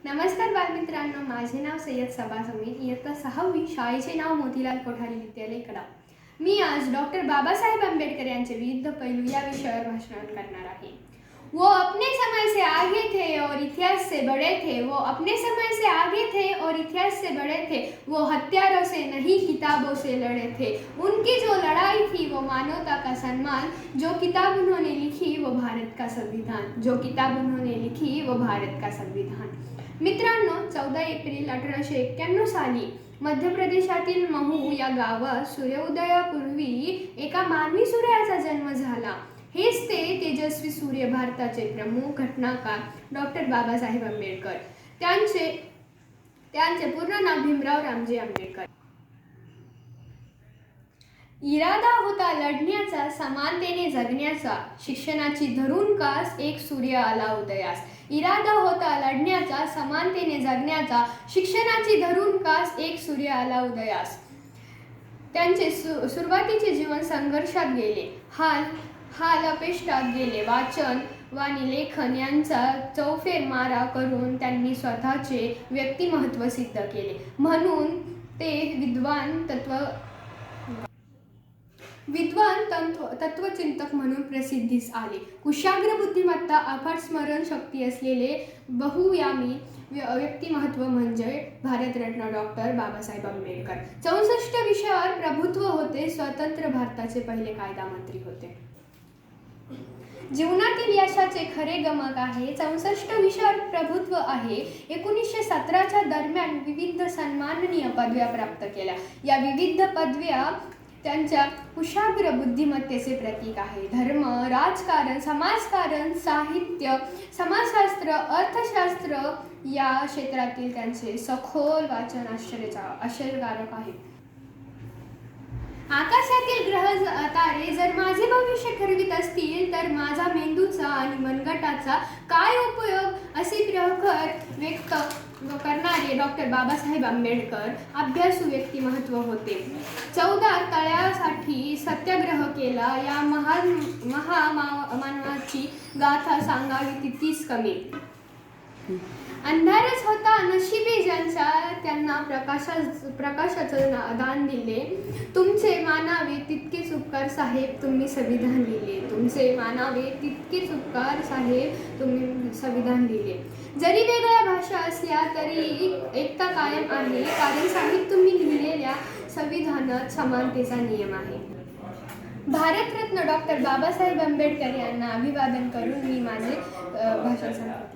नमस्कार बालमित्रांनो, माझे नाव सय्यद सबा समीर, इयत्ता 6वी, शाळेचे नाव मोतीलाल कोठारी विद्यालय कडा। मी आज डॉक्टर बाबासाहेब आंबेडकर यांचे विविध पैलू या विषयावर भाषण करणार आहे। वो अपने समय से आगे थे और इतिहास से बड़े थे। वो अपने समय से आगे थे और इतिहास से बड़े थे। वो हथियारों से नहीं किताबों से लड़े थे। उनकी जो लड़ाई थी वो मानवता का सम्मान। जो किताब उन्होंने लिखी वो भारत का संविधान। जो किताब उन्होंने लिखी वो भारत का संविधान। मित्रांनो, 14 एप्रिल 1891 साली मध्य प्रदेशातील महू या गावात सूर्योदयापूर्वी एका मानवी सूर्याचा जन्म झाला। हेच ते तेजस्वी सूर्य, भारताचे प्रमुख घटनाकार डॉक्टर बाबासाहेब आंबेडकर। त्यांचे पूर्ण नाव भीमराव रामजी आंबेडकर। इरादा होता लढण्याचा, समानतेने जगण्याचा, शिक्षणाची धरून कास एक सूर्य आला उदयास। इरादा होता लढण्याचा, समानतेने जगण्याचा, शिक्षणाची धरून कास एक सूर्य आला उदयास। त्यांचे सुरुवातीचे जीवन संघर्षात गेले, हाल अपेष्टात गेले। वाचन वाणी लेखन यांचा चौफेर मारा करून त्यांनी स्वतःचे व्यक्तिमत्व सिद्ध केले, म्हणून ते विद्वान तत्वचिंतक म्हणून प्रसिद्धीस आले। कुशाग्र बुद्धिमत्ता, अफाट स्मरण शक्ती असलेले बहुआयामी व्यक्तिमत्व म्हणजे भारतरत्न डॉक्टर बाबासाहेब आंबेडकर। 64 विषयावर प्रभुत्व होते, स्वतंत्र भारताचे पहिले कायदामंत्री होते। जीवनातील यशाचे खरे गमक आहे, 64 विषयावर प्रभुत्व आहे। 1917च्या दरम्यान विविध सन्माननीय पदव्या प्राप्त केल्या। या विविध पदव्या त्यांच्या कुशाग्र बुद्धिमत्तेचे प्रतीक आहे। धर्म, राजकारण, समाजकारण, साहित्य, समाजशास्त्र, अर्थशास्त्र या क्षेत्रातील त्यांचे सखोल वाचन आश्चर्यकारक आहे। आकाशातील ग्रह तारे जर माझे भविष्य ठरवित असतील तर माझा मेंदूचा आणि मनगटाचा काय उपयोग, असे प्रखर व्यक्त करणारे डॉक्टर बाबासाहेब आंबेडकर अभ्यासू व्यक्तिमत्व होते। 14 तळ्यासाठी सत्याग्रह केला, या महामानवाची गाथा सांगावी तितकीच कमी। अंधारच होता नशिबी ज्यांच्या, त्यांना प्रकाशाचं दान दिले। तुमचे मानावे तितकेच उपकार साहेब, तुम्ही संविधान लिहिले। तुमचे मानावे तितकेच उपकार साहेब, तुम्ही संविधान लिहिले। जरी वेगळ्या भाषा असल्या तरी एकता कायम आहे, कारण साहेब तुम्ही लिहिलेल्या संविधानात समानतेचा नियम आहे। भारतरत्न डॉक्टर बाबासाहेब आंबेडकर यांना अभिवादन करून मी माझे भाषण संपवते।